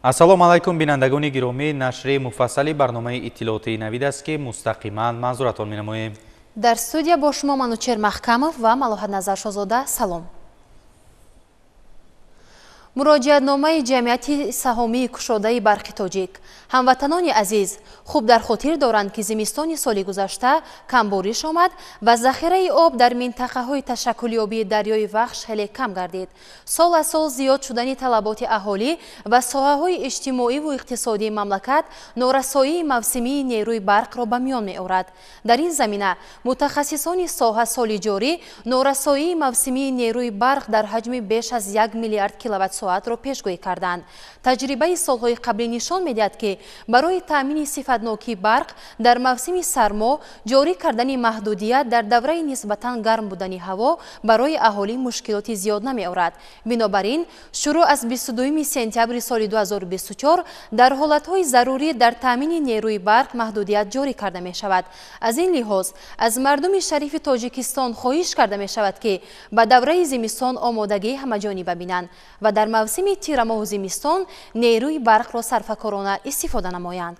ассалому алайкум бинандагони гиромӣ, нашри муфассали барномаи иттилооти навид аст ки мустақиман манзуратон менамоем. дар студия бо шумо Манучер Маҳкамов ва Малоҳатназар Шозода. Салом. муроҷиатномаи ҷамъияти саҳомии кушодаи барқи тоҷик. ҳамватанони азиз, хуб дар хотир доранд ки зимистони соли гузашта камбориш омад ва захираи об дар минтақаҳои ташаккулёбии дарёи Вахш ҳеле кам гардид. сол аз сол зиёд шудани талаботи аҳолӣ ва соҳаҳои иҷтимоиву иқтисодии мамлакат норасоии мавсимии нерӯи барқро ба миён меорад. дар ин замина мутахассисони соҳа соли ҷорӣ норасоии мавсимии нерӯи барқ дар ҳаҷми беш аз 1 миллиард киловаттсоатро пешгӯӣ карданд. таҷрибаи солҳои қаблӣ нишон медиҳад ки барои таъмини сифатнокии барқ дар мавсими сармо ҷорӣ кардани маҳдудият дар давраи нисбатан гарм будани ҳаво барои аҳолӣ мушкилоти зиёд намеорад. бинобар ин шурӯъ аз 22 сентябри соли 2024 дар ҳолатҳои зарурӣ дар таъмини нерӯи барқ маҳдудият ҷорӣ карда мешавад. аз ин лиҳоз аз мардуми шарифи Тоҷикистон хоҳиш карда мешавад ки ба давраи зимистон омодагии ҳамаҷонибе бинанд ва дар мавсими тирамоҳу зимистон нерӯи барқро сарфакорона истифода намоянд.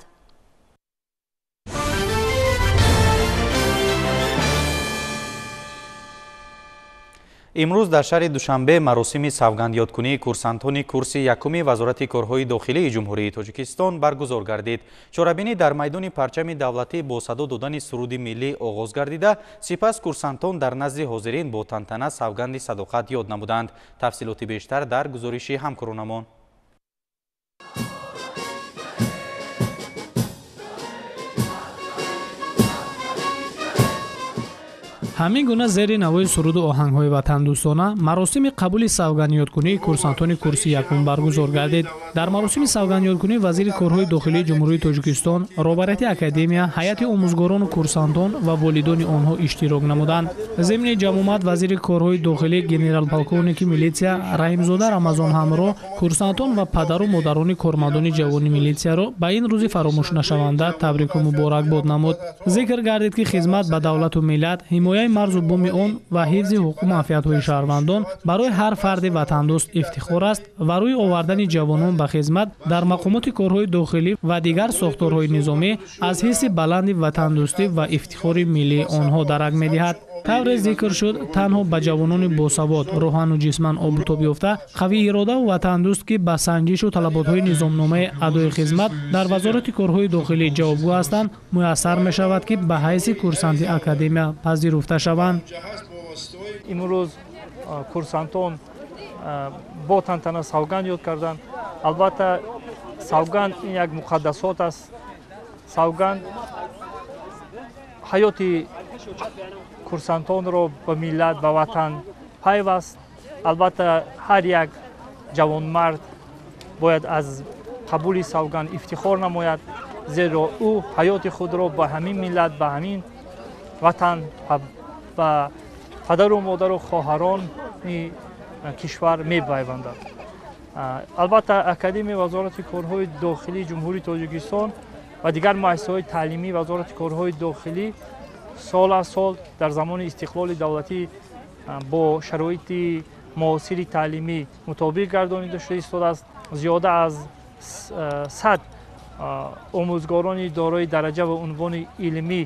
имрӯз дар шаҳри Душанбе маросими савгандёткунии курсантони курси якуми Вазорати корҳои дохилии Ҷумҳурии Тоҷикистон баргузор гардид. чорабинӣ дар майдони парчами давлатӣ бо садо додани суруди миллӣ оғоз гардида, сипас курсантон дар назди ҳозирин бо тантана савганди садоқат ёд намуданд. тафсилоти бештар дар гузориши ҳамкоронамон. ҳамин гуна зери навои суруду оҳангҳои ватандӯстона маросими қабули савгандёткунии курсантони курси якум баргузор гардид. дар маросими савгандёткунӣ вазири корҳои дохилии Ҷумҳурии Тоҷикистон, роҳбарияти академия, ҳайати омӯзгорону курсантон ва волидони онҳо иштирок намуданд. зимни ҷамъомад вазири корҳои дохилӣ генерал-полковники милитсия Раҳимзода Рамазон ҳамроҳ курсантон ва падару модарони кормандони ҷавони милитсияро ба ин рӯзи фаромӯшнашаванда табрику муборакбод намуд. зикр гардид ки хизмат ба давлату миллат, ҳимояи марзу буми он ва ҳифзи ҳуқуқу манфиатҳои шаҳрвандон барои ҳар фарди ватандӯст ифтихор аст ва рӯи овардани ҷавонон ба хизмат дар мақомоти корҳои дохилӣ ва дигар сохторҳои низомӣ аз ҳисси баланди ватандӯстӣ ва ифтихори миллии онҳо дарак медиҳад. тавре зикр шуд танҳо ба ҷавонони босавод, роҳану ҷисман обутоб ёфта, қавииродаву ватандӯст ки ба санҷишу талаботҳои низомномаи адои хизмат дар Вазорати корҳои дохилӣ ҷавобгӯ ҳастанд, муяссар мешавад ки ба ҳайси курсанти академия пазируфта шаванд. имрӯз курсантон бо тантана савганд ёд карданд. албатта савганд ин як муқаддасот аст. савганд ҳаёти курсантонро ба миллат, ба ватан пайваст. албатта ҳар як ҷавонмард бояд аз қабули савганд ифтихор намояд, зеро ӯ ҳаёти худро ба ҳамин миллат, ба ҳамин ватан, ба падару модару хоҳарони кишвар мепайвандад. албатта академияи Вазорати корҳои дохилии Ҷумҳурии Тоҷикистон ва дигар муассисаҳои таълимии Вазорати корҳои дохилӣ сол аз сол дар замони истиқлоли давлатӣ бо шароити муосири таълимӣ мутобиқ гардонида шуда истодааст. зиёда аз 100 омӯзгорони дорои дараҷа ва унвони илмӣ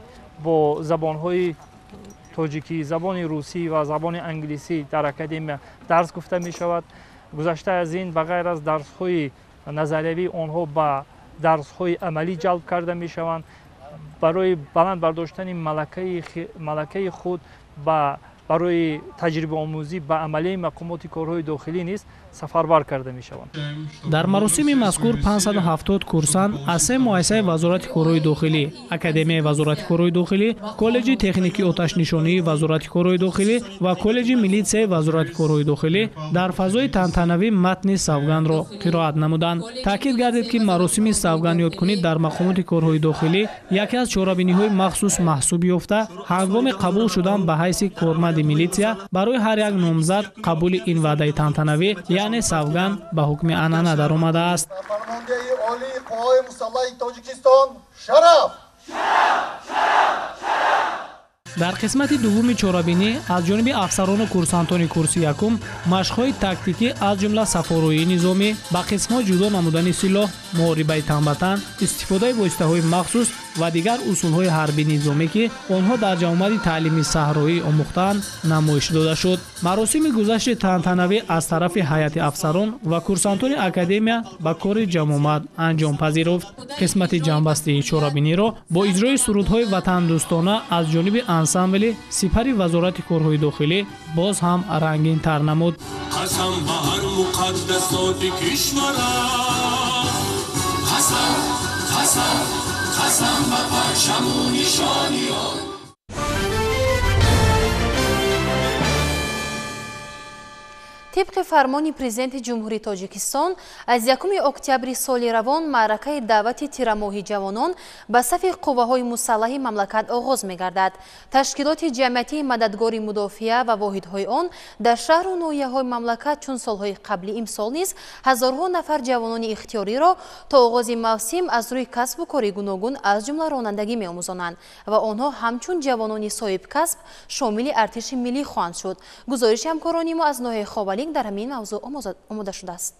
бо забонҳои тоҷикӣ, забони русӣ ва забони англисӣ дар академия дарс гуфта мешавад. гузашта аз ин ба ғайр аз дарсҳои назариявӣ онҳо ба дарсҳои амалӣ ҷалб карда мешаванд. барои баланд бардоштани малакаи худ барои таҷрибаомӯзӣ ба амалияи мақомоти корҳои дохилӣ низ сафарбар карда мешаванд. дар маросими мазкур 570 курсант аз се муассисаи Вазорати корҳои дохилӣ, Академияи Вазорати корҳои дохилӣ, Коллеҷи техникии оташнишонии Вазорати корҳои дохилӣ ва Коллеҷи милитсияи Вазорати корҳои дохилӣ дар фазои тантанавӣ матни савгандро қироат намуданд. таъкид гардид ки маросими савгандёткунӣ дар мақомоти корҳои дохилӣ яке аз чорабиниҳои махсус маҳсуб ёфта, ҳангоми қабул шудан ба ҳайси корманди милитсия барои ҳар як номзад қабули ин ваъдаи тантанавӣ яъне савганд ба ҳукми анъана даромадааст. Фармондеҳии олии қувваҳои мусаллаҳи Тоҷикистон шараф! дар қисмати дуввуми чорабинӣ аз ҷониби афсарону курсантони курси якум машқҳои тактикӣ аз ҷумла сафорӯии низомӣ, ба қисмҳо ҷудо намудани силоҳ, муҳорибаи танбатан, истифодаи воситаҳои махсус ва дигар усулҳои ҳарбии низомӣ ки онҳо дар ҷамъомади таълими саҳроӣ омӯхтаанд намоиш дода шуд. маросими гузашти тантанавӣ аз тарафи ҳайати афсарон ва курсантони академия ба кори ҷамъомад анҷом пазируфт. қисмати ҷамъбастии чорабиниро бо иҷрои сурудҳои ватандӯстона аз ҷониби ансамбли сипари вазорати корҳои дохилӣ боз ҳам рангинтар намуд. қасам ба ҳар муқаддасоти кишварам, қасам ба парчаму нишониён. طبق فرمان پرزیدنت جمهوری تاجیکستان از 1 اکتبر سال روان معرکه دعوت تیرماهی جوانان به صف قوه‌های مسلح مملکت آغاز می‌گردد. تشکیلات جمعیتی مددگار مدافع و واحدهای آن در شهر و ناحیه‌های مملکت چون سالهای قبلی امسال نیز هزارها نفر جوانان اختیاری را تا آغاز موسم از روی کسب و کار گوناگون از جمله رانندگی می‌آموزانند و آنها همچون جوانان صاحب کسب شامل ارتش ملی خواهند شد. گزارش همکاران ما از ناحیه خوالینگ در همین موضوع آماده شده است.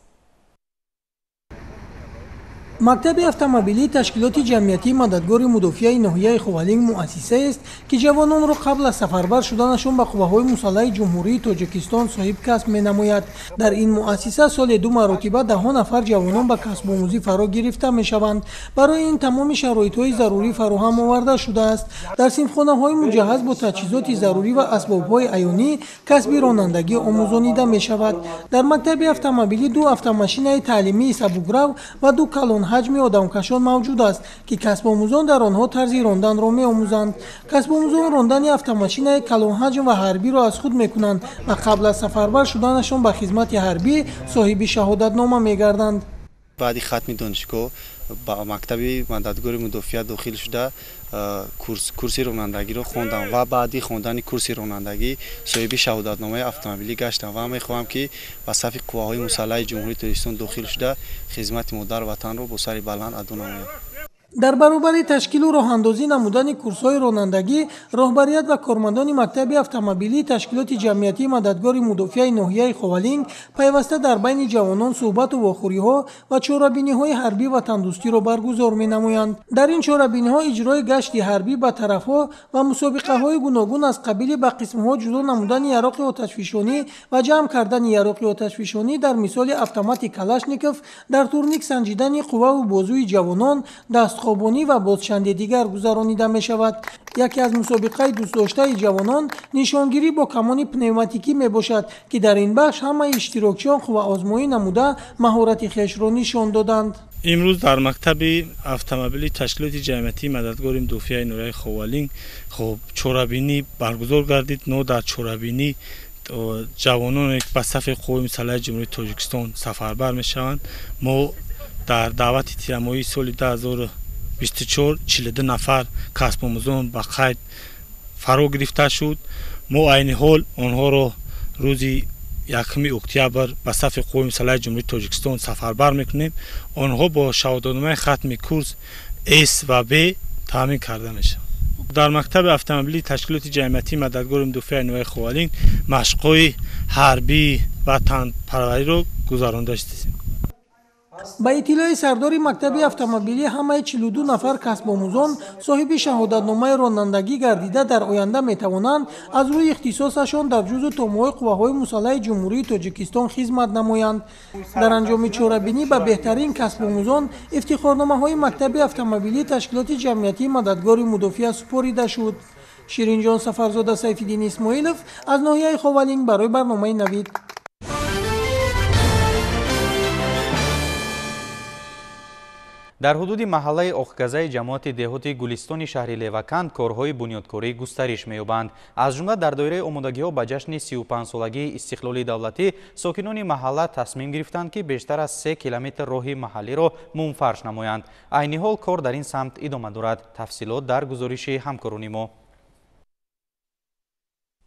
مکتب автомобилии ташкилоти ҷамъиятии мададгори мудофиаи ноҳияи Ховалинг муассисаест ки ҷавононро қабл аз сафарбар шуданашон ба қувваҳои мусаллаҳи ҷумҳурии Тоҷикистон соҳиб касб менамояд. дар ин муассиса соли 2 маротиба даҳон нафар ҷавонон ба касбомӯзӣ фаро гирифта мешаванд. барои ин тамоми шароитҳои зарурӣ фароҳам оварда шудааст. дар синфхонаҳои муҷаҳҳаз бо таҷҳизоти зарурӣ ва асбобҳои аёнӣ касби ронандагӣ омӯзонида мешавад. дар мактаби автомобилӣ 2 автомашинаи таълимии сабукрав ва 2 калон ҳаҷми одамкашон мавҷуд аст ки касбомӯзон дар онҳо тарзи ронданро меомӯзанд. касбомӯзон рондани автомашинаи калонҳаҷм ва ҳарбиро аз худ мекунанд ва қабл аз сафарбар шуданашон ба хизмати ҳарбӣ соҳиби шаҳодатнома мегарданд. баъди хатми донишгоҳ ба мактаби мададгори мудофиа дохил шуда курси ронандагиро хондам ва баъди хондани курси ронандагӣ соҳиби шаҳодатномаи автомобилӣ гаштам ва мехоҳам ки ба сафи қувваҳои мусаллаҳи ҷумҳурии Тоҷикистон дохил шуда хизмати модар ватанро бо сари баланд аду намоям. дар баробари ташкилу роҳандозӣ намудани курсҳои ронандагӣ роҳбарият ва кормандони мактаби автомобилии ташкилоти ҷамъиятии мададгори мудофиаи ноҳияи Ховалинг пайваста дар байни ҷавонон суҳбату вохӯриҳо ва чорабиниҳои ҳарбӣ ватандӯстиро баргузор менамоянд. дар ин чорабиниҳо иҷрои гашти ҳарбӣ ба тарафҳо ва мусобиқаҳои гуногун аз қабили ба қисмҳо ҷудо намудани яроқи оташфишонӣ ва ҷамъ кардани яроқи оташфишонӣ дар мисоли автомати Калашников, дар турник санҷидани қувваву бозуи ҷавонон, дастхобонӣ ва бозчанди дигар гузаронида мешавад. яке аз мусобиқаи дӯстдоштаи ҷавонон нишонгирӣ бо камони пневматикӣ мебошад ки дар ин бахш ҳамаи иштирокчиён қувваозмоӣ намуда маҳорати хешро нишон доданд. имрӯз дар мактаби автомобилии ташкилоти ҷамъиятии мададгори мудофиаи ноҳияи Ховалинг чорабинӣ баргузор гардид. но дар чорабинӣ ҷавононе ба сафи қувваҳои мусаллаҳи ҷумҳурии Тоҷикистон сафарбар мешаванд. мо дар даъвати тирамоҳии соли 2024 42 нафар касбомӯзон ба қайд фаро гирифта шуд. мо айни ҳол онҳоро рӯзи 1 октябр ба сафи қувваҳои мусаллаҳи ҷумҳурии Тоҷикистон сафарбар мекунем. онҳо бо шаҳодатномаи хатми курс S ва B таъмин карда мешаванд. дар мактаби автомобилии ташкилоти ҷамъиятии мададгори мудофиаи ноҳияи Ховалинг машқҳои ҳарбӣ ва танпарвариро гузаронда истем. ба иттилои сардори мактаби автомобилӣ ҳамаи 42 нафар касбомӯзон соҳиби шаҳодатномаи ронандагӣ гардида дар оянда метавонанд аз рӯи ихтисосашон дар ҷузъу томҳои қувваҳои мусаллаҳи ҷумҳурии Тоҷикистон хизмат намоянд. дар анҷоми чорабинӣ ба беҳтарин касбомӯзон ифтихорномаҳои мактаби автомобилии ташкилоти ҷамъиятии мададгори мудофиа супорида шуд. ширинҷон Сафарзода Сайфиддин Исмоилов аз ноҳияи Ховалинг барои барномаи Навид. дар ҳудуди маҳаллаи Оқгазаи ҷамоати деҳоти Гулистони шаҳри Леваканд корҳои бунёдкорӣ густариш меёбанд. аз ҷумла дар доираи омодагиҳо ба ҷашни 35-солагии истиқлоли давлатӣ сокинони маҳалла тасмим гирифтанд ки бештар аз 3 километр роҳи маҳаллиро мунфарш намоянд. айни ҳол кор дар ин самт идома дорад. тафсилот дар гузориши ҳамкорони мо.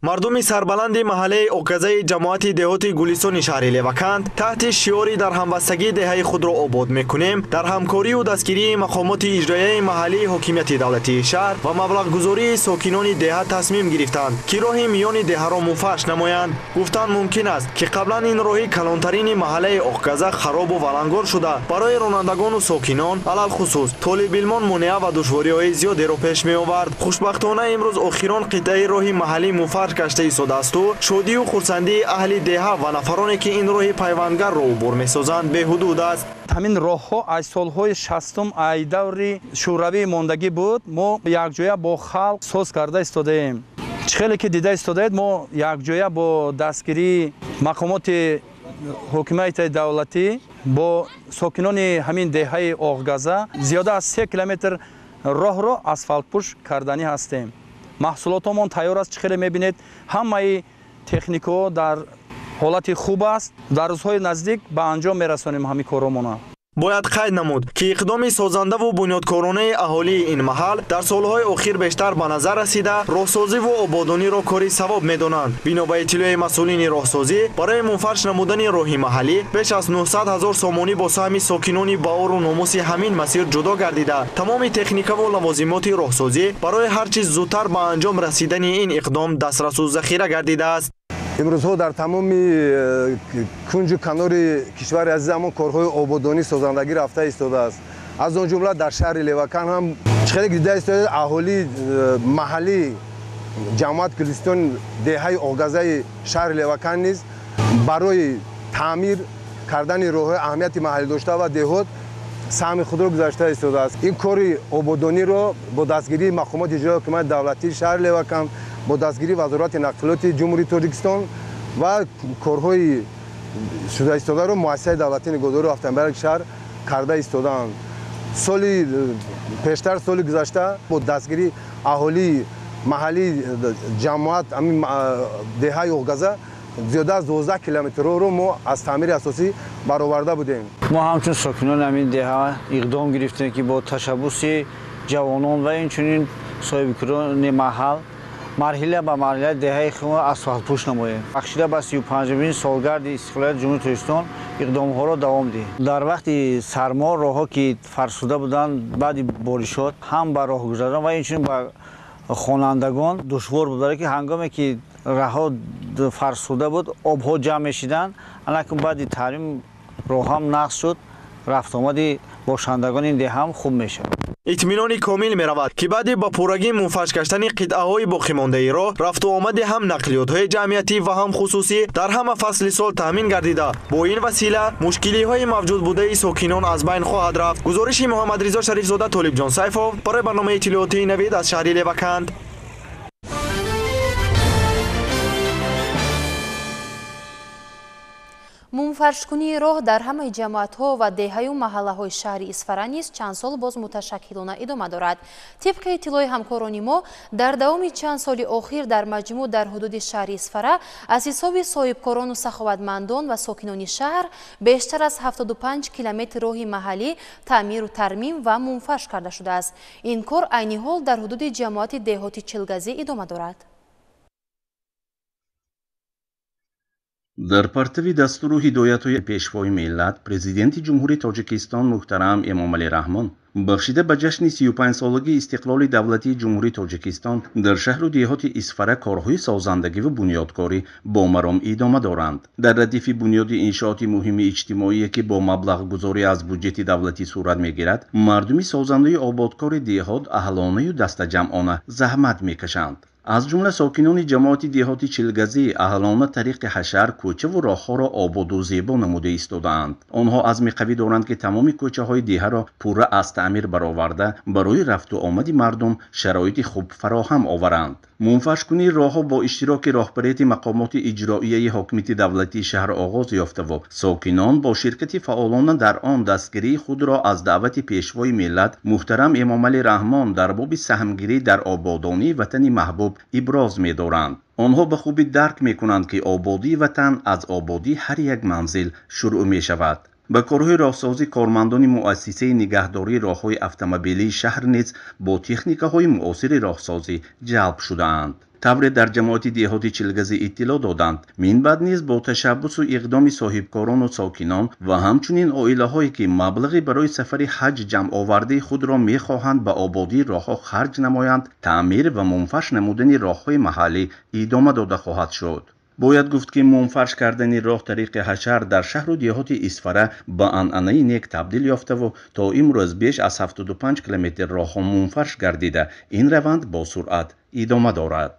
мардуми сарбаланди маҳаллаи оказаи ҷамоати деҳоти гулистони шаҳри леваканд таҳти шиори дар ҳамбастагии деҳаи худро обод мекунем дар ҳамкорию дастгирии мақомоти иҷроияи маҳаллии ҳокимияти давлатии шаҳр ва маблағгузории сокинони деҳа тасмим гирифтанд ки роҳи миёни деҳаро муфаш намоянд. Гуфтанд мумкин аст ки қаблан ин роҳи калонтарини маҳаллаи оказа харобу валангор шуда барои ронандагону сокинон алалхусус толибилмон монеа ва душвориҳои зиёдеро пеш меовард. хушбахтона имрӯз охирон қитъаи роҳи маҳаллӣ муфаш гашта истодасту шодию хурсандии аҳли деҳа ва нафароне ки ин роҳи пайвандгарро убур месозанд беҳудуд аст. ҳамин роҳҳо аз солҳои 60 аз даври шӯравии мондагӣ буд. мо якҷоя бо халқ соз карда истодаем. чихеле ки дида истодаед, мо якҷоя бо дастгирии мақомоти ҳокимияти давлатӣ бо сокинони ҳамин деҳаи оғгаза зиёда аз 3 километр роҳро асфалтпӯш карданӣ ҳастем. маҳсулотомон тайёр аст. чихеле мебинед ҳамаи техникаҳо дар ҳолати хуб аст. дар рӯзҳои наздик ба анҷом мерасонем ҳамин корромона. бояд қайд намуд ки иқдоми созандаву бунёдкоронаи аҳолии ин маҳал дар солҳои охир бештар ба назар расида роҳсозиву ободониро кори савоб медонанд. бино ба иттилои масъулини роҳсозӣ барои мунфарш намудани роҳи маҳаллӣ беш аз 900 000 сомонӣ бо саҳми сокинони баору номуси ҳамин масир ҷудо гардида тамоми техникаву лавозимоти роҳсозӣ барои ҳар чиз зудтар ба анҷом расидани ин иқдом дастрасу захира гардидааст. имрӯзҳо дар тамоми кунҷу канори кишвари азизамон корҳои ободонӣ созандагӣ рафта истодааст. аз он ҷумла дар шаҳри левакан ҳам чихеле дида истодаед аҳолии маҳаллӣ ҷамоат гулистон деҳаи оғазаи шаҳри левакан низ барои таъмир кардани роҳҳои аҳамияти маҳаллӣ дошта ва деҳот саҳми худро гузашта истодааст. ин кори ободониро бо дастгирии мақомоти иҷроии ҳокимияти давлатии шаҳри левакан бо дастгирии вазорати нақлиёти ҷумҳурии тоҷикистон ва корҳои шуда истодаро муассисаи давлатии нигоҳдории автомобилаи шаҳр карда истодаанд. соли пештар соли гузашта бо дастгирии аҳолии маҳаллии ҷамоат ҳамин деҳаи оғгаза зиёда аз 12 километрро мо аз таъмири асосӣ бароварда будем. мо ҳамчун сокинони ҳамин деҳа иқдом гирифтем ки бо ташаббуси ҷавонон ва инчунин соҳибкорони маҳал марҳила ба марҳила деҳаи худро асфалтпӯш намоем. бахшида ба 35-мин солгарди истиқлолияти ҷумҳурии тоҷикистон иқдомҳоро давом диҳем. дар вақти сармо роҳҳо ки фарсуда буданд баъди боришот ҳам ба роҳгузарон ва инчунин ба хонандагон душвор буд, ки ҳангоме ки раҳҳо фарсуда буд обҳо ҷамъ мешиданд. анакун баъди тармим роҳам нақс шуд, рафтомади бошандагони ин деҳам хуб мешавад. итминони комил меравад ки баъди ба пуррагӣ мунфаш гаштани қитъаҳои боқимондаиро рафту омади ҳам нақлиётҳои ҷамъиятӣ ва ҳам хусусӣ дар ҳама фасли сол таъмин гардида бо ин васила мушкилиҳои мавҷудбудаи сокинон аз байн хоҳад рафт. гузориши муҳаммадризо шарифзода, Толибҷон Сайфов барои барномаи иттилоотии Навид аз шаҳри Леваканд. мунфаршкунии роҳ дар ҳамаи ҷамоатҳо ва деҳаю маҳаллаҳои шаҳри Исфара низ чанд сол боз муташаккилона идома дорад. тибқи иттилои ҳамкорони мо дар давоми чанд соли охир дар маҷмӯъ дар ҳудуди шаҳри Исфара аз ҳисоби соҳибкорону саховатмандон ва сокинони шаҳр бештар аз 75 километри роҳи маҳаллӣ таъмиру тармим ва мунфарш карда шудааст. ин кор айни ҳол дар ҳудуди ҷамоати деҳоти Чилгазӣ идома дорад. дар партави дастуру ҳидоятҳои пешвои миллат президенти ҷумҳурии тоҷикистон муҳтарам Эмомалӣ Раҳмон бахшида ба ҷашни 35-солагии истиқлоли давлатии ҷумҳурии тоҷикистон дар шаҳру деҳоти Исфара корҳои созандагӣ ва бунёдкорӣ бомаром идома доранд. дар радифи бунёди иншооти муҳими иҷтимоие ки бо маблағгузорӣ аз буҷети давлатӣ сурат мегирад, мардуми созандаи ободкори деҳот аҳлонаю дастаҷамъона заҳмат мекашанд. аз ҷумла сокинони ҷамоати деҳоти Чилгазӣ аҳлона тариқи ҳашар кӯчаву роҳҳоро ободу зебо намуда истодаанд. онҳо азми қавӣ доранд ки тамоми кӯчаҳои деҳаро пурра аз таъмир бароварда барои рафту омади мардум шароити хуб фароҳам оваранд. мунфашкунии роҳҳо бо иштироки роҳбарияти мақомоти иҷроияи ҳокимияти давлатии шаҳр оғоз ёфтаву сокинон бо ширкати фаъолона дар он дастгирии худро аз даъвати пешвои миллат муҳтарам Эмомалӣ Раҳмон дар боби саҳмгирӣ дар ободонии ватани маҳбуб иброз медоранд. онҳо ба хубӣ дарк мекунанд ки ободии ватан аз ободии ҳар як манзил шурӯъ мешавад. ба корҳои роҳсозӣ кормандони муассисаи нигаҳдории роҳҳои автомобилии шаҳр низ бо техникаҳои муосири роҳсозӣ ҷалб шудаанд. тавре дар ҷамоати деҳоти чилгазӣ иттилоъ доданд. Минбаъд низ бо ташаббусу иқдоми соҳибкорону сокинон ва ҳамчунин оилаҳое ки маблағи барои сафари ҳаҷ ҷамъовардаи худро мехоҳанд ба ободии роҳҳо харҷ намоянд, таъмир ва мунфарш намудани роҳҳои маҳаллӣ идома дода хоҳад шуд. бояд гуфт ки мунфарш кардани роҳ тариқи ҳашар дар шаҳру деҳоти Исфара ба анъанаи нек табдил ёфтаву то имрӯз беш аз 75 километр роҳҳо мунфарш гардида, ин раванд бо суръат идома дорад.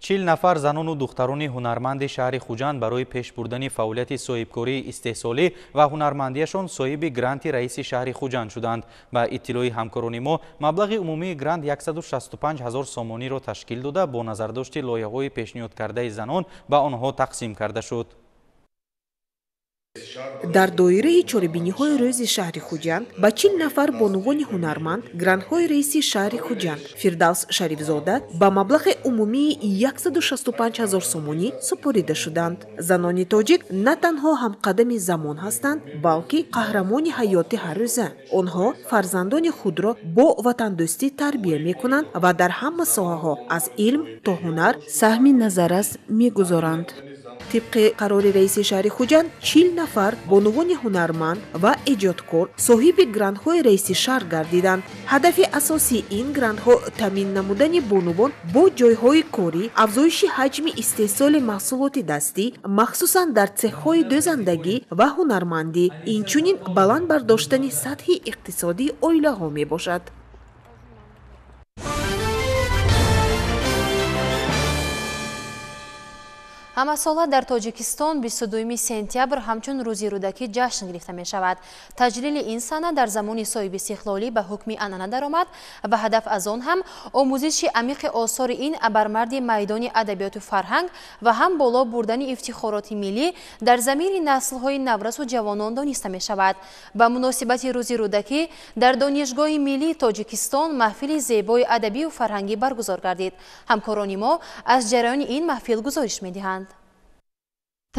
40 нафар занону духтарони ҳунарманди шаҳри Хуҷанд барои пеш бурдани фаъолияти соҳибкории истеҳсолӣ ва ҳунармандиашон соҳиби гранти раиси шаҳри Хуҷанд шуданд. Ба иттилои ҳамкорони мо, маблағи умумии грант 165 000 сомониро ташкил дода, бо назардошти лоиҳаҳои пешниҳодкардаи занон ба онҳо тақсим карда шуд. дар доираи чорабиниҳои рӯзи шаҳри Хуҷанд ба 40 нафар бонувони ҳунарманд грантҳои раиси шаҳри Хуҷанд Фирдавс Шарифзода ба маблағи умумии 165 000 сомонӣ супорида шуданд. Занони тоҷик на танҳо ҳамқадами замон ҳастанд, балки қаҳрамони ҳаёти ҳаррӯза. Онҳо фарзандони худро бо ватандӯстӣ тарбия мекунанд ва дар ҳама соҳаҳо аз илм то ҳунар саҳми назаррас мегузоранд. طبق قرار رئیس شهر خوجند 40 نفر بانوان هنرمند و ایجادکار صاحب گرانت های رئیس شهر گردیدند. هدف اساسی این گرانت ها تامین نمودن بانوان با جایهای کاری، افزایش حجم استحصال محصولات دستی مخصوصا در цех‌های دوزندگی و هنرمندی، اینچنین بلند برداشتن سطح اقتصادی عائله‌ها میباشد. ҳамасола дар тоҷикистон 22 сентябр ҳамчун рӯзи рӯдакӣ ҷашн гирифта мешавад. таҷлили ин сана дар замони соҳиби истиқлолӣ ба ҳукми анъана даромад ва ҳадаф аз он ҳам омӯзиши амиқи осори ин абармарди майдони адабиёту фарҳанг ва ҳам боло бурдани ифтихороти миллӣ дар замири наслҳои наврасу ҷавонон дониста мешавад. ба муносибати рӯзи рӯдакӣ дар донишгоҳи миллии тоҷикистон маҳфили зебои адабию фарҳангӣ баргузор гардид. ҳамкорони мо аз ҷараёни ин маҳфил гузориш медиҳанд.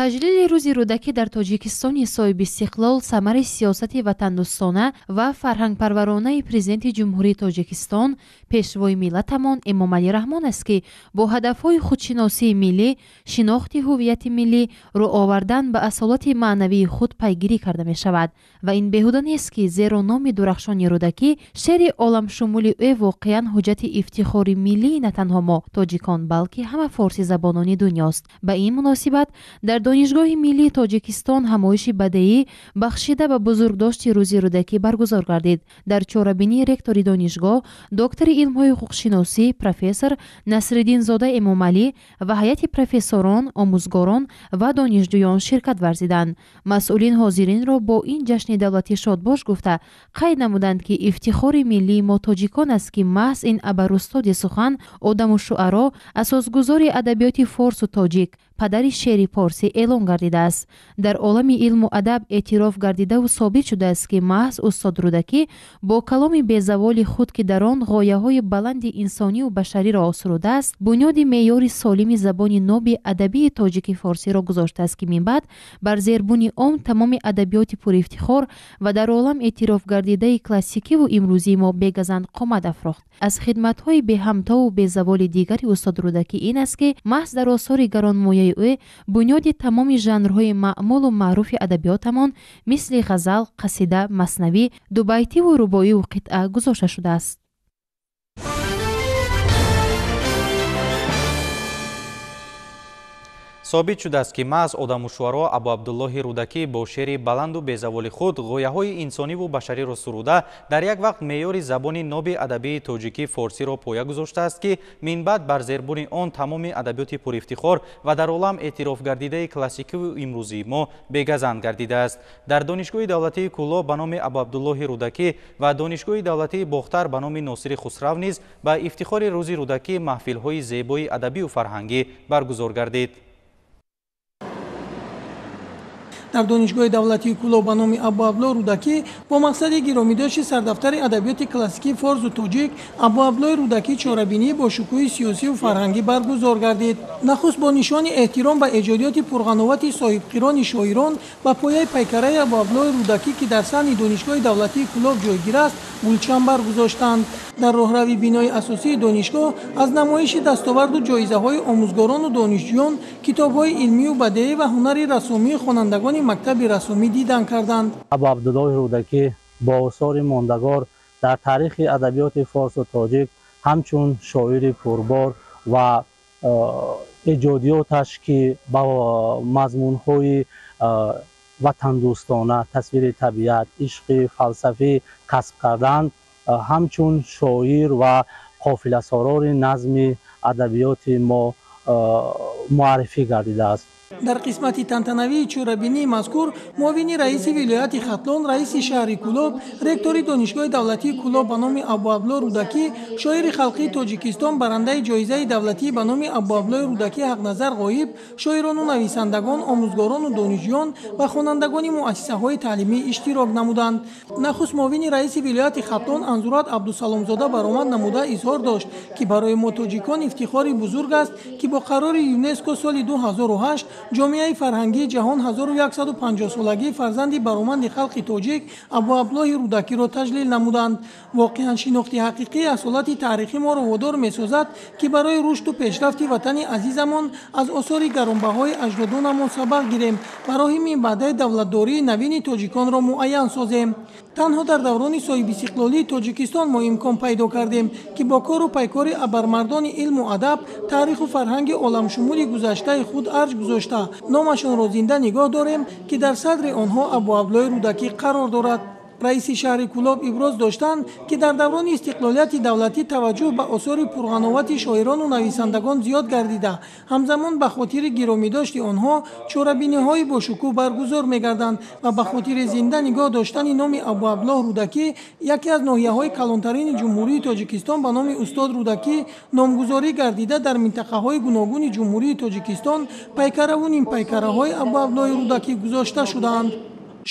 таҷлили рӯзи рӯдакӣ дар тоҷикистони соҳиби истиқлол самари сиёсати ватандӯстона ва фарҳангпарваронаи президенти ҷумҳурии тоҷикистон пешвои миллатамон Эмомалӣ Раҳмон аст, ки бо ҳадафҳои худшиносии миллӣ, шинохти ҳуввияти миллӣ, рӯ овардан ба асолати маънавии худ пайгирӣ карда мешавад. ва ин беҳуда нест, ки зеро номи дурахшони рӯдакӣ шеъри оламшумули ӯ воқеан ҳуҷҷати ифтихори миллии на танҳо мо тоҷикон, балки ҳама форсизабонони дунёст. ба ин муносибат дар донишгоҳи миллии тоҷикистон ҳамоиши бадеӣ бахшида ба бузургдошти рӯзи рӯдакӣ баргузор гардид. дар чорабинии ректори донишгоҳ доктори илмҳои ҳуқуқшиносӣ профессор Насриддинзода Эмомалӣ ва ҳайати профессорон, омӯзгорон ва донишҷӯён ширкат варзиданд. масъулин ҳозиринро бо ин ҷашни давлатӣ шодбош гуфта қайд намуданд, ки ифтихори миллии мо тоҷикон аст, ки маҳз ин абарустоди сухан, одаму шуъаро, асосгузори адабиёти форсу тоҷик, падари шеъри порсӣ эълон гардидааст. дар олами илму адаб эътироф гардидаву собит шудааст, ки маҳз устод рӯдакӣ бо каломи безаволи худ, ки дар он ғояҳои баланди инсонию башариро осурудааст, бунёди меъёри солими забони ноби адабии тоҷики форсиро гузоштааст, ки минбаъд бар зербуни он тамоми адабиёти пурифтихор ва дар олам эътироф гардидаи классикиву имрӯзии мо бегазан қомат афрохт. аз хидматҳои беҳамтову безаволи дигари устод рӯдакӣ ин аст, ки маҳз дар осори гаронмояи ӯ бунёди тамоми жанрҳои маъмулу маъруфи адабиётамон мисли ғазал, қасида, маснавӣ, дубайтиву рубоиву қитъа гузошта шудааст. собит шудааст, ки маҳз одамушуаро Абу Абдуллоҳи Рӯдакӣ бо шеъри баланду безаволи худ ғояҳои инсониву башариро суруда дар як вақт меъёри забони ноби адабии тоҷикӣ форсиро поя гузоштааст, ки минбаъд бар зербуни он тамоми адабиёти пурифтихор ва дар олам эътироф гардидаи классикиву имрӯзии мо бегазанд гардидааст. дар донишгоҳи давлатии Кӯло ба номи Абу Абдуллоҳи Рӯдакӣ ва донишгоҳи давлатии Бохтар ба номи Носири Хусрав низ ба ифтихори рӯзи рӯдакӣ маҳфилҳои зебои адабию фарҳангӣ баргузор гардид. дар донишгоҳи давлатии Кӯлоб ба номи Абу Абло Рӯдакӣ бо мақсади гиромидошти сардафтари адабиёти классикии форсу тоҷик Абу Аблои Рӯдакӣ чорабинии бо шукӯҳи сиёсиву фарҳангӣ баргузор гардид. Нахуст бо нишони эҳтиром ба эҷодиёти пурғановати соҳибқирони шоирон ба пояи пайкараи Абу Аблои Рӯдакӣ ки дар саҳни донишгоҳи давлатии Кӯлоб ҷойгир аст гулчанбар гузоштанд. дар роҳрави бинои асосии донишгоҳ аз намоиши дастоварду ҷоизаҳои омӯзгорону донишҷӯён китобҳои илмию бадеӣ ва ҳунари расомии хонандагони мактаби расомӣ дидан карданд. Абу Абдуллоҳи Рӯдакӣ бо осори мондагор дар таърихи адабиёти форсу тоҷик ҳамчун шоири пурбор ва эҷодиёташ ки ба мазмунҳои ватандӯстона, тасвири табиат, ишқи фалсафӣ касб карданд, ҳамчун шоир ва қофиласорори назми адабиёти мо муаррифӣ гардидааст. дар қисмати тантанавии чорабинии мазкур муовини раиси вилояти Хатлон, раиси шаҳри Кӯлоб, ректори донишгоҳи давлатии Кӯлоб ба номи Абу Абло Рӯдакӣ, шоири халқии Тоҷикистон, барандаи ҷоизаи давлатӣ ба номи Абу Аблои Рӯдакӣ Ҳақназар Ғоиб, шоирону нависандагон, омӯзгорону донишҷӯён ва хонандагони муассисаҳои таълимӣ иштирок намуданд. Нахуст муовини раиси вилояти Хатлон Анзурат Абдусаломзода баромад намуда изҳор дошт, ки барои мо тоҷикон ифтихори бузург аст, ки бо қарори ЮНЕСКО соли 2008 ҷомеаи фарҳангии ҷаҳон 1150-солагии фарзанди бароманди халқи тоҷик Абу Аблои Рӯдакиро таҷлил намуданд. воқеан шинохти ҳақиқии асолати таърихӣ моро водор месозад, ки барои рушду пешрафти ватани азизамон аз осори гаронбаҳои аҷдодонамон сабақ гирем ва роҳи минбаъдаи давлатдории навини тоҷиконро муайян созем. танҳо дар даврони соҳибистиқлолии Тоҷикистон мо имкон пайдо кардем, ки бо кору пайкори абармардони илму адаб таъриху фарҳанги оламшумули гузаштаи худ арҷ гузошта номашонро зинда нигоҳ дорем, ки дар садри онҳо Абу Аблои Рӯдакӣ қарор дорад. раиси шаҳри Кӯлоб иброз доштанд, ки дар даврони истиқлолияти давлатӣ таваҷҷӯҳ ба осори пурғановати шоирону нависандагон зиёд гардида, ҳамзамон ба хотири гиромидошти онҳо чорабиниҳои бошукӯҳ баргузор мегарданд ва ба хотири зинда нигоҳ доштани номи Абу Аблоҳ Рӯдакӣ, яке аз ноҳияҳои калонтарини ҷумҳурии Тоҷикистон ба номи устод Рӯдакӣ номгузорӣ гардида дар минтақаҳои гуногуни ҷумҳурии Тоҷикистон пайкараву нимпайкараҳои Абу Аблои Рӯдакӣ гузошта шудаанд.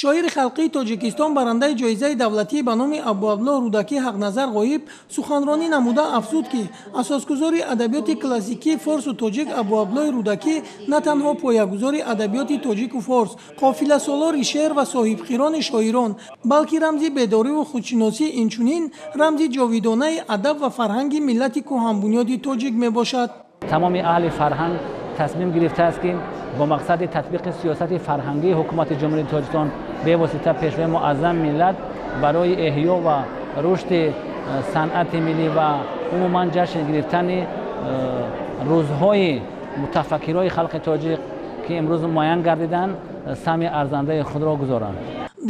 шоири халқии Тоҷикистон, барандаи ҷоизаи давлатӣ ба номи Абу Абло Рӯдакӣ Ҳақназар Ғоиб суханронӣ намуда афзуд, ки асосгузори адабиёти классикии форсу тоҷик Абу Аблои Рӯдакӣ на танҳо поягузори адабиёти тоҷику форс, қофиласолори шеър ва соҳибқирони шоирон, балки рамзи бедориву худшиносӣ, инчунин рамзи ҷовидонаи адаб ва фарҳанги миллати кӯҳанбунёди тоҷик мебошад. тамоми аҳли фарҳанг тасмим гирифтааст, ки бо мақсади татбиқи сиёсати фарҳангии ҳукумати ҷумҳурии Тоҷикистон бевосита пешвои муаззам миллат барои эҳё ва рушди санъати миллӣ ва умуман ҷашн гирифтани рӯзҳои мутафаккирои халқи тоҷик ки имрӯз муайян гардиданд сами арзандаи худро гузоранд.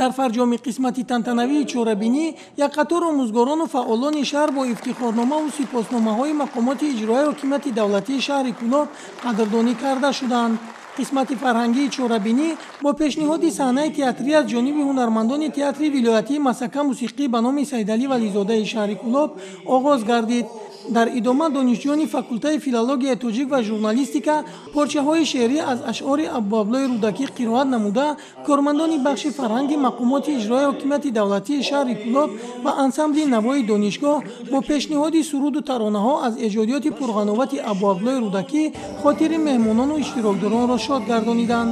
дар фарҷоми қисмати тантанавии чорабинӣ як қатор омӯзгорону фаъолони шаҳр бо ифтихорномаву сипосномаҳои мақомоти иҷроии ҳокимияти давлатии шаҳри Кӯлоб қадрдонӣ карда шуданд. қисмати фарҳангии чорабинӣ бо пешниҳоди саҳнаи театрӣ аз ҷониби ҳунармандони театри вилоятии Масака мусиқӣ ба номи Сайдалӣ Вализодаи шаҳри Кӯлоб оғоз гардид. дар идома донишҷӯёни факултаи филологияи тоҷик ва журналистика порчаҳои шеърӣ аз ашъори Абу Аблои Рӯдакӣ қироат намуда, кормандони бахши фарҳанги мақомоти иҷроии ҳокимияти давлатии шаҳри Кӯлоб ва ансамбли навои донишгоҳ бо пешниҳоди суруду таронаҳо аз эҷодиёти пурғановати Абу Аблои Рӯдакӣ хотири меҳмонону иштирокдоронро шод гардониданд.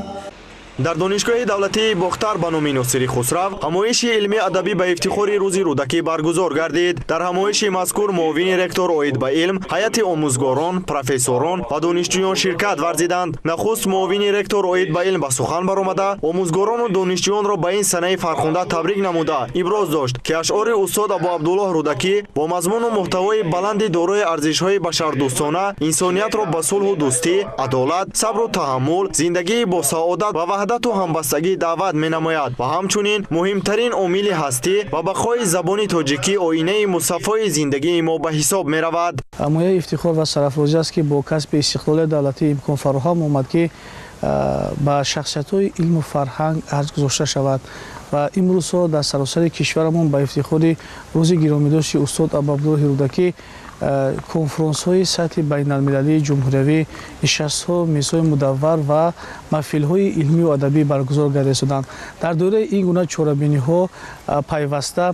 дар донишгоҳи давлатии бохтар ба номи Носири Хусрав ҳамоиши илми адабӣ ба ифтихори рӯзи Рӯдакӣ баргузор гардид. дар ҳамоиши мазкур муовини ректор оид ба илм, ҳайати омӯзгорон, профессорон ва донишҷӯён ширкат варзиданд. нахуст муовини ректор оид ба илм ба сухан баромада омӯзгорону донишҷӯёнро ба ин санаи фархунда табрик намуда иброз дошт, ки ашъори устод Абу Абдуллоҳ Рӯдакӣ бо мазмуну муҳтавои баланди дорои арзишҳои башардӯстона, инсониятро ба сулҳу дӯстӣ, адолат, сабру таҳаммул, зиндагии босаодат ва ваҳдату ҳамбастагӣ даъват менамояд ва ҳамчунин муҳимтарин омили ҳастӣ ва бақои забони тоҷикӣ оинаи мусаффои зиндагии мо ба ҳисоб меравад. ҳамояи ифтихор ва сарафрозӣ аст, ки бо касби истиқлолияти давлатӣ имкон фароҳам омад, ки ба шахсиятҳои илму фарҳанг арз гузошта шавад ва имрӯзҳо дар саросари кишварамон ба ифтихори рӯзи гиромидошти устод Абу Абдуллоҳи Рӯдакӣ کنفرانس‌های سطح بین‌المللی جمهوری، نشست‌ها، میزهای مدور و محفل‌های علمی و ادبی برگزار گردیده شدند. در دوره این گونه چهاربینی‌ها پیوسته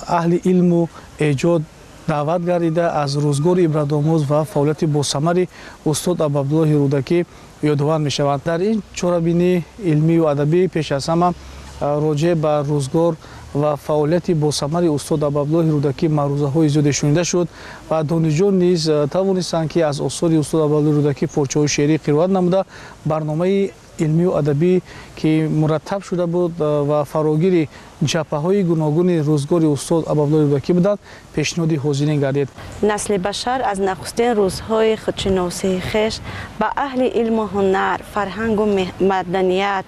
اهل علم و ایجاد دعوت گردیده از روزگار عبرت‌آموز و فعالیت باثمر استاد عبدالله رودکی یادآور می‌شوند. در این چهاربینی علمی و ادبی پیش از همه راجع به روزگار و فعالیت باثمر استاد عبدالله رودکی معروضه‌های زیاد شنیده شد و دانشجویان نیز توانستند که از آثار استاد عبدالله رودکی پارچه‌های شعری قرائت نموده برنامه علمی و ادبی که مرتب شده بود و فراگیر جبهه‌های گوناگون روزگار استاد عبدالله رودکی بودند پیشنهاد حاضرین گردید. نسل بشر از نخستین روزهای خودشناسی خویش به اهل علم و هنر، فرهنگ و مدنیت،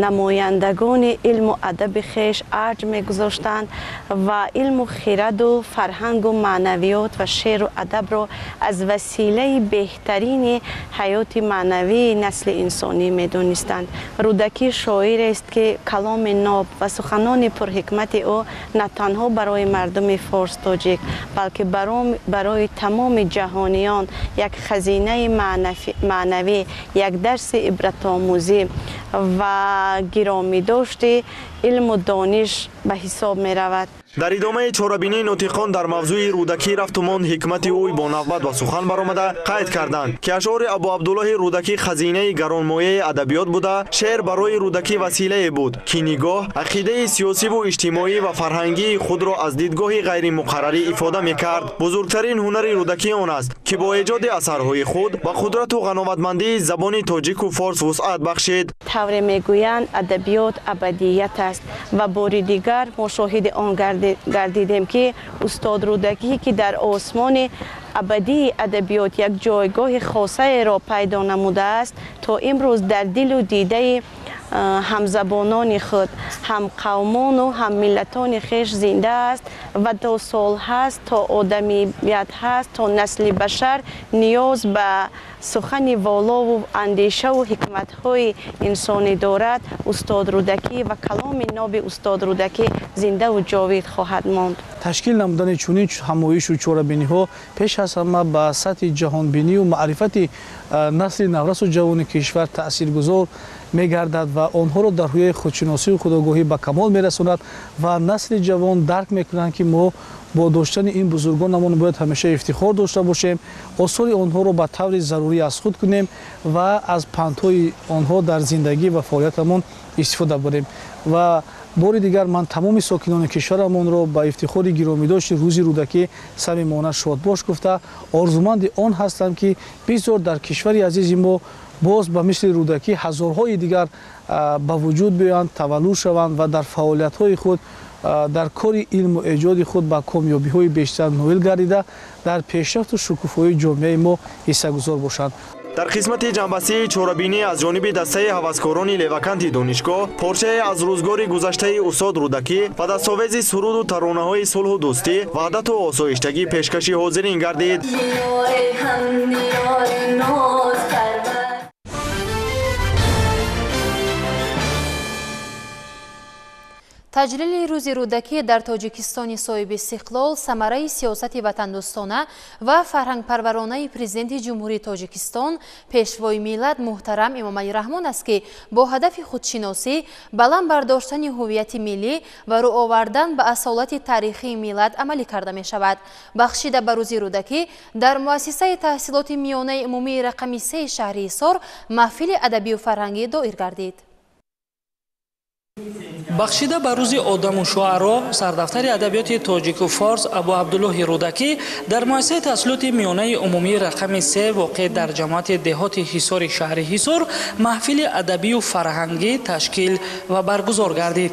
نمایندگان علم و ادب خویش ارج می‌گذاشتند و علم و خرد و فرهنگ و معنویات و شعر و ادب را از وسیله بهترین حیات معنوی نسل انسانی می‌دانستند. رودکی شاعر است که کلام ناب و سخنان پرحکمت او نه تنها برای مردم فارس تاجیک بلکه برای تمام جهانیان یک خزینه معنوی، یک درس عبرت آموزی و گرامی داشته علم و دانش به حساب می رود. در ادامه چهاربینی ناطقان در موضوع رودکی رفت و ماند حکمت اوی با نوبت و سخن برآمده قید کردند که اشعار ابو عبدالله رودکی خزینه گرانمایه ادبیات بوده. شعر برای رودکی وسیله بود که نگاه، عقیده سیاسی و اجتماعی و فرهنگی خود را از دیدگاه غیر مقرری افاده می‌کرد. بزرگترین هنر رودکی آن است که با ایجاد اثرهای خود با قدرت و قناعتمندی زبان تاجیک و فارس وسعت بخشید. طور میگویند ادبیات ابدیت است و بار دیگر ما شاهد آن گردیدیم که استاد رودکی که در آسمان ابدی ادبیات یک جایگاه خاصه را پیدا نموده است تا امروز در دل و دیده همزبانان خود، هم قومان و هم ملتان خویش زنده است و تا سال هست تا آدمیت هست تا نسل بشر نیاز به سخن والا و اندیشه و حکمت های انسانی دارد. استاد رودکی و کلام ناب استاد رودکی زنده و جاوید خواهد ماند. تشکیل نمودن چنین همایش و چهاربینی‌ها پیش از همه به سطح جهانبینی و معرفت نسل نورس و جوان کشور تاثیرگذار می‌گردد و آنها را در روی خودشناسی و خودآگاهی به کمال می‌رساند و نسل جوان درک می‌کنند که ما با داشتن این بزرگانمان باید همیشه افتخار داشته باشیم، آثار آنها را به طور ضروری از خود کنیم و از پندهای آنها در زندگی و فعالیتمان استفاده بریم. و بار دیگر من تمام ساکنان کشورمان را با افتخار گرامی داشت روز رودکی صمیمانه شادباش گفته آرزومند آن هستم که بسیار در کشور عزیز ما باز به مثل رودکی هزارهای دیگر به وجود بیایند، تولد شوند و در فعالیت‌های خود در کار علم و ایجاد خود با کامیابی‌های بیشتر نویل گردیده در پیشرفت و شکوفایی جامعه ما حصه‌گذار باشند. در قسمت جنبسته چهاربینی از جانب دسته هوسکاران لیوکانت دانشگاه پارچه از روزگار گذشته استاد رودکی و دستاویز سرود و ترانه‌های صلح و دوستی، وحدت و آسایشتگی پیشکشی حاضرین گردید. تجلیل روز رودکی در تاجیکستان صاحب استقلال ثمره سیاست وطندوستانه و فرهنگ پرورانه پرزیدنت جمهوری تاجیکستان پیشوای ملت محترم امامعلی رحمان است که با هدف خودشناسی، بلند برداشتن هویت ملی و رو آوردن به اصالت تاریخی ملت عملی کرده می شود. بخشیده به روز رودکی در مؤسسه تحصیلات میانه عمومی رقم 3 شهر حصار محفل ادبی و فرهنگی دایر گردید. بخشیده به روز آدم و شعرا، سردفتر ادبیات تاجیک و فارس ابو عبدالله رودکی در مؤسسه تحصیلات میانه عمومی رقم 3 واقع در جماعت دهات حصار شهر حصار محفل ادبی و فرهنگی تشکیل و برگزار گردید.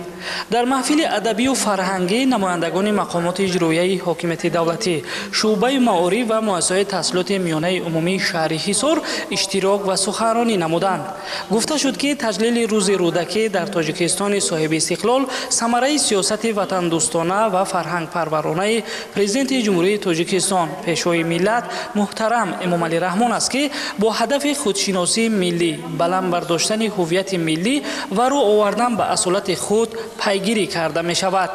در محفل ادبی و فرهنگی نمایندگان مقامات اجرایی حاکمیت دولتی، شعبه معارف و مؤسسه تحصیلات میانه عمومی شهر حصار اشتراک و سخنرانی نمودند. گفته شد که تجلیل روز رودکی در تاجیکستان صاحب استقلال ثمره سیاست وطن دوستانه و فرهنگ پرورانه پرزیدنت جمهوری تاجیکستان پیشوای ملت محترم امامعلی رحمان است که با هدف خودشناسی ملی، بلند برداشتن هویت ملی و رو آوردن به اصالت خود پیگیری کرده می شود.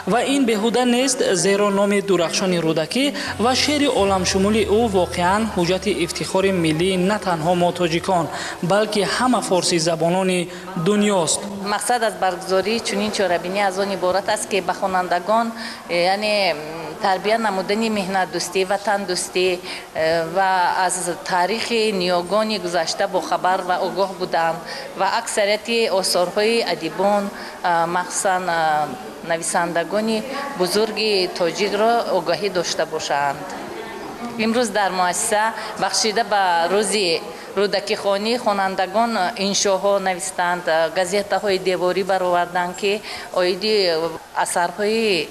و این بهوده نیست، زیرا نام درخشان رودکی و شعر عالمشمولی او واقعا حجت افتخار ملی نه تنها ما تاجیکان بلکه همه فارسی زبانان دنیاست. مقصد از برگزاری چنین چهاربینی از آن عبارت است که به خوانندگان یعنی تربیت نمودن مهنت دوستی، وطن دوستی و از تاریخ نیاگان گذشته با خبر و آگاه بودند و اکثریت آثارهای ادیبان مخصوصا نویسندگان بزرگ تاجیک را آگاهی داشته باشند. امروز در مؤسسه بخشیده به روز رودکی خوانی خوانندگان انشاها نویسند، گزیده های دیواری برآوردند که آیدی اثرهای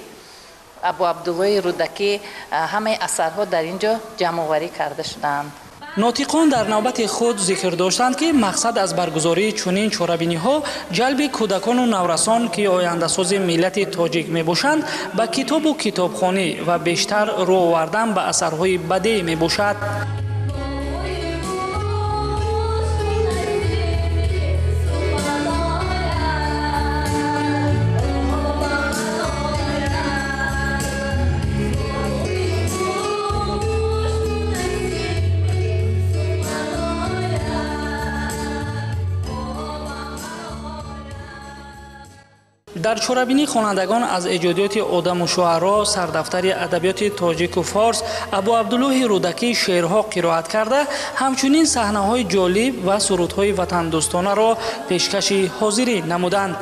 ابو عبدالله رودکی همه اثرها در اینجا جمع آوری کرده شدند. ناطقان در نوبت خود ذکر داشتند که مقصد از برگزاری چنین چهاربینی ها جلب کودکان و نورسان که آینده ساز ملت تاجیک می باشند به کتاب و کتابخانه و بیشتر رو آوردن به اثرهای بدیع می باشد. در چهاربینی خوانندگان از ایجادیات آدم و شعرا سردفتر ادبیات تاجیک و فارس ابو عبدالله رودکی شعرها قرائت کرده، همچنین صحنه‌های جالب و سرودهای وطن دوستانه را پیشکش حاضری نمودند.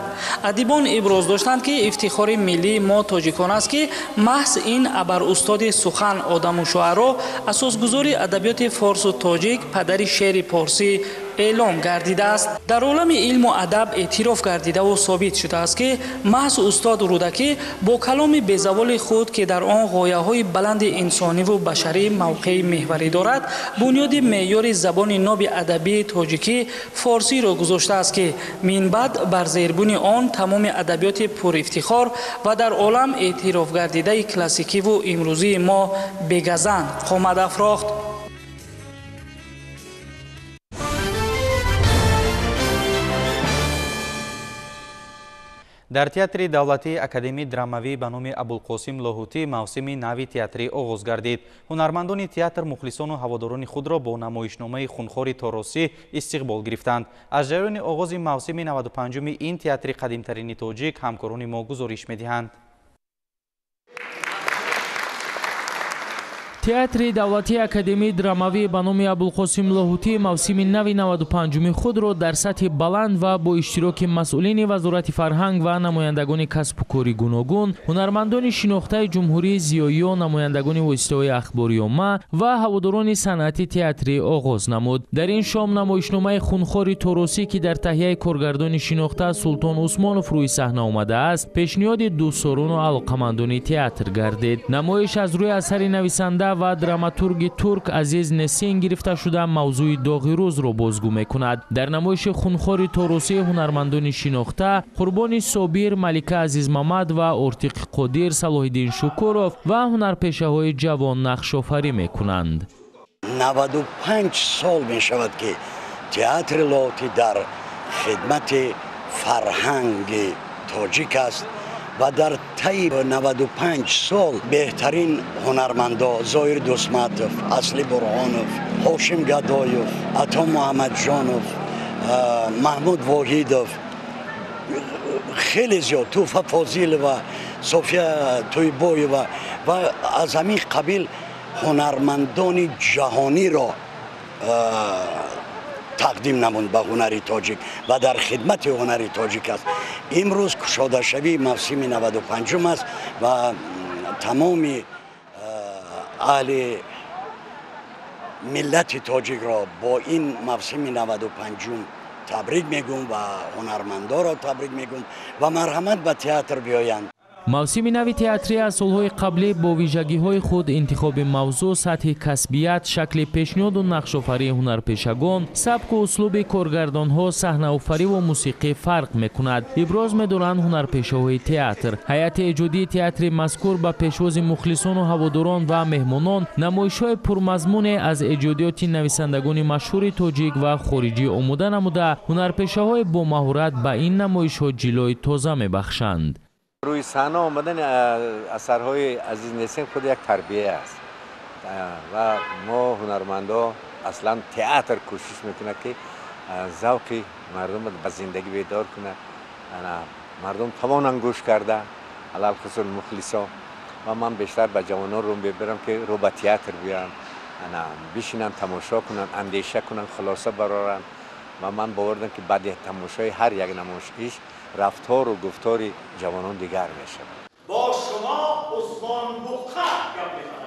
ادیبان ابراز داشتند که افتخار ملی ما تاجیکان است که محض این ابر استاد سخن آدم و شعرا اساسگذار ادبیات فارس و تاجیک پدر شعر پارسی اعلام گردیده است. در عالم علم و ادب اعتراف گردیده و ثابت شده است که محض استاد رودکی با کلام بی‌زوال خود که در آن غایه‌های بلند انسانی و بشری موقع محوری دارد، بنیاد معیار زبان ناب ادبی تاجیکی فارسی را گذاشته است که من بعد بر زیربون آن تمام ادبیات پر افتخار و در عالم اعتراف گردیده کلاسیکی و امروزی ما بگزند خواهد افراخت. در تئاتر دولتی اکادمی دراماوی به نام ابوالقاسم لاهوتی موسم نوی تئاتری آغاز گردید. هنرمندان تئاتر مخلصان و هواداران خود را با نمایشنامه خونخوار تاراسی استقبال گرفتند. از جریان آغاز موسم 95 این تئاتر قدیمترین تاجیک همکاران ما گزارش می‌دهند. تئاتر دولتی اکادمی دراماوی به نام ابوالقاسم لاهوتی موسم نو 95 خود را در سطح بلند و با اشتراک مسئولین وزارت فرهنگ و نمایندگان کسب و کار گوناگون، هنرمندان شناخته جمهوری زیایی و نمایندگان واسطه‌های اخباری عامه و هواداران صنعت تئاتری آغاز نمود. در این شام نمایشنامه خونخوار تاراسی که در تهیه کارگردان شناخته سلطان عثمانوف روی صحنه آمده است، پیشنهاد دوستداران و علاقه‌مندان تئاتر گردید. نمایش از روی اثر نویسنده و دراماتورگ ترک عزیز نسین گرفته شده موضوع داغ روز را بازگو می‌کند. در نمایش خونخوار تاراسی هنرمندان شناخته قربانی صابر، ملکه عزیز محمد و ارتق قادر، صلاح‌الدین شکوروف و هنرپیشه‌های جوان نقش آفرینی می‌کنند. 95 سال می‌شود که تئاتر لاهوتی در خدمت فرهنگ تاجیک است و در طی 95 سال بهترین هنرمندا ظاهر دوستماتوف، اصلی برهانوف، هاشم گدایوف، عطا محمد جانوف، محمود واحدوف، خیلی زیاد، توفا فاضل و صوفیا تویبویو و از همین قبیل هنرمندان جهانی را تقدیم نمود به هنر تاجیک و در خدمت هنر تاجیک است. امروز کشاده شوی موسم 95 است و تمام اهل ملت تاجیک را با این موسم 95 تبریک میگم و هنرمندا را تبریک میگم و مرحمت به تئاتر بیایند. موسم نوی تئاتری از سالهای قبلی با ویژگی‌های خود انتخاب موضوع، سطح کسبیت، شکل پیشنهاد و نقش‌آفرینی هنرپیشگان، سبک و اسلوب کارگردان‌ها، صحنه‌آفرینی و موسیقی فرق می‌کند. ابراز می‌دارند هنرپیشه‌های تئاتر. هیئت ایجادی تئاتر مذکور با پیشواز مخلصان و هواداران و مهمانان نمایش‌های پرمضمون از ایجادیات نویسندگان مشهور تاجیک و خارجی آماده نموده، هنرپیشه‌های با مهارت به این نمایش‌ها جلوه تازه می‌بخشند. روی صحنه آمدن اثرهای عزیز نسیم خود یک تربیه است و ما هنرمندا اصلا تئاتر کوشش میکنه که ذوق مردم به زندگی بیدار کنه، مردم توانن گوش کرده، علل خصوص مخلصا. و من بیشتر به جوانان رو ببرم که رو به تئاتر بیان، بشینن تماشا کنن، اندیشه کنن، خلاصه برارن. و من باوردم که بعد تماشای هر یک نمایش رفتار و گفتار جوانان دیگر میشه. با شما عثمان بخت گپ می‌زنم.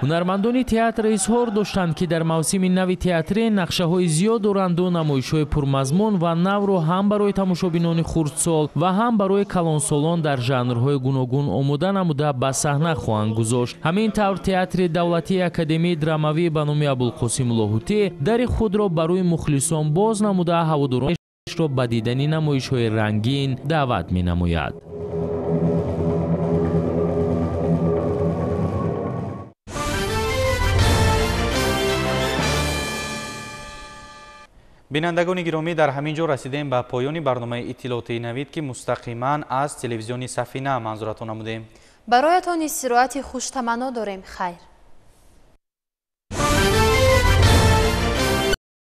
ҳунармандони театр изҳор доштанд ки дар мавсими нави театрӣ нақшаҳои зиёд доранду намоишҳои пурмазмун ва навро ҳам барои тамошобинони хурдсол ва ҳам барои калонсолон дар жанрҳои гуногун омода намуда ба саҳна хоҳанд гузошт. ҳамин тавр театри давлатии академияи драмавӣ ба номи Абулқосим Лоҳутӣ дари худро барои мухлисон боз намуда ҳаводоронро ба дидани намоишҳои рангин даъват менамояд. бинандагони гиромӣ, дар ҳамин ҷо расидем ба поёни барномаи иттилоотии навид ки мустақиман аз телевизиони Сафина манзуратон намудем. бароятон истироҳати хуштаманно дорем. хайр.